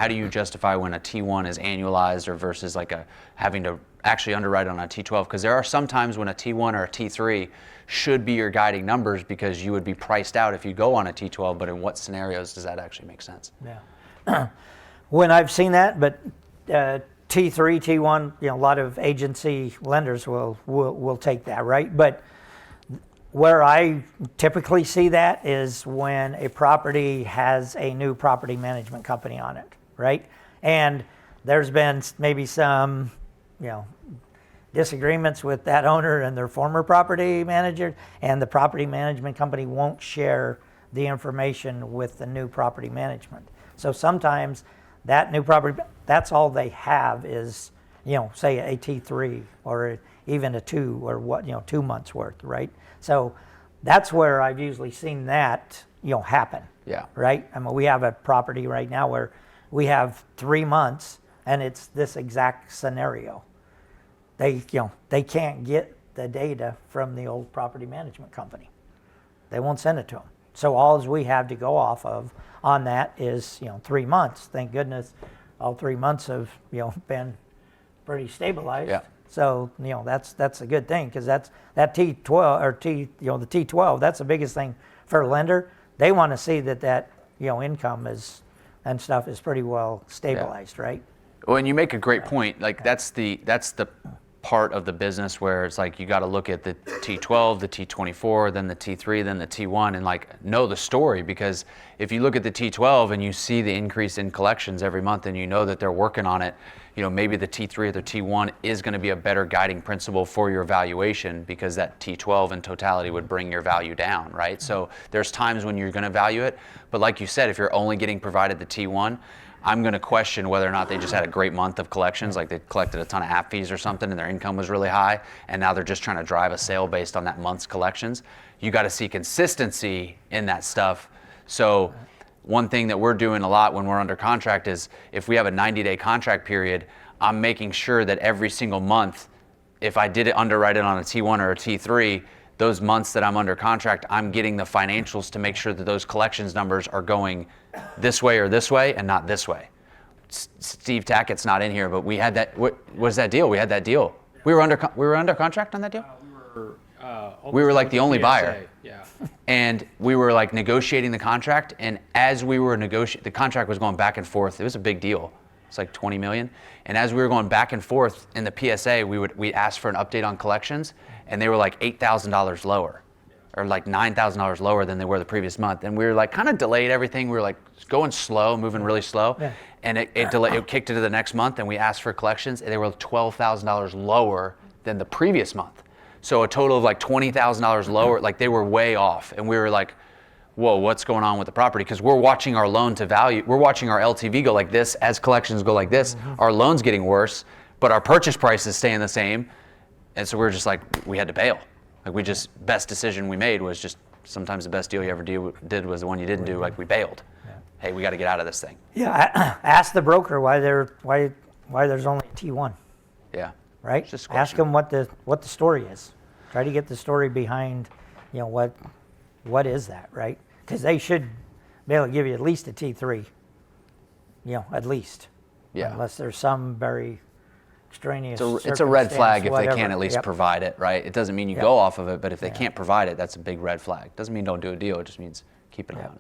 how do you justify when a T1 is annualized or versus like having to actually underwrite on a T12? Because there are some times when a T1 or a T3 should be your guiding numbers because you would be priced out if you go on a T12, but in what scenarios does that actually make sense? Yeah. When I've seen that, but T3, T1, a lot of agency lenders will take that, right? But where I typically see that is when a property has a new property management company on it, right? And there's been maybe some, disagreements with that owner and their former property manager, and the property management company won't share the information with the new property management. So sometimes that new property, that's all they have is, say a T3 or even a 2 or 2 months worth, right? So that's where I've usually seen that, happen. Yeah. Right? I mean, we have a property right now where we have 3 months and it's this exact scenario. They can't get the data from the old property management company. They won't send it to them. So all we have to go off of on that is, 3 months. Thank goodness all 3 months have, been pretty stabilized. Yeah. So, that's a good thing, because that T12 or the T12, that's the biggest thing for a lender. They want to see that income and stuff is pretty well stabilized, right? Well, and you make a great point. Like that's the part of the business where it's like you got to look at the T12, the T24, then the T3, then the T1, and like know the story. Because if you look at the T12 and you see the increase in collections every month and you know that they're working on it, maybe the T3 or the T1 is going to be a better guiding principle for your valuation, because that T12 in totality would bring your value down, right? So there's times when you're going to value it, but like you said, if you're only getting provided the T1, I'm going to question whether or not they just had a great month of collections, like they collected a ton of app fees or something and their income was really high, and now they're just trying to drive a sale based on that month's collections. You got to see consistency in that stuff. So one thing that we're doing a lot when we're under contract is if we have a 90-day contract period, I'm making sure that every single month, if I did underwrite it on a T1 or a T3, those months that I'm under contract, I'm getting the financials to make sure that those collections numbers are going this way or this way and not this way. Steve Tackett's not in here, but we had that. What was that deal? We had that deal. We were under contract on that deal? We were like the only buyer. Yeah. And we were like negotiating the contract, and as we were negotiating, the contract was going back and forth. It was a big deal. It's like 20 million. And as we were going back and forth in the PSA, we asked for an update on collections, and they were like $8,000 lower, or like $9,000 lower than they were the previous month. And we were like kind of delayed everything. We were like going slow, moving really slow. Yeah. And it kicked into the next month, and we asked for collections, and they were $12,000 lower than the previous month. So a total of like $20,000 lower, like they were way off. And we were like, whoa, what's going on with the property? Because we're watching our loan to value, we're watching our LTV go like this, as collections go like this, our loan's getting worse, but our purchase price is staying the same. And so we're just like, we had to bail. Like best decision we made was just, sometimes the best deal you ever did was the one you didn't do, like we bailed. Yeah. Hey, we got to get out of this thing. Yeah, ask the broker why there's only a T1. Yeah. Right? Just ask them what the story is. Try to get the story behind, what is that, right? Because they should be able to give you at least a T3, at least. Yeah. Unless there's some very extraneous it's a red flag if whatever. They can't at least provide it, right? It doesn't mean you go off of it, but if they can't provide it, that's a big red flag. Doesn't mean don't do a deal. It just means keep it on.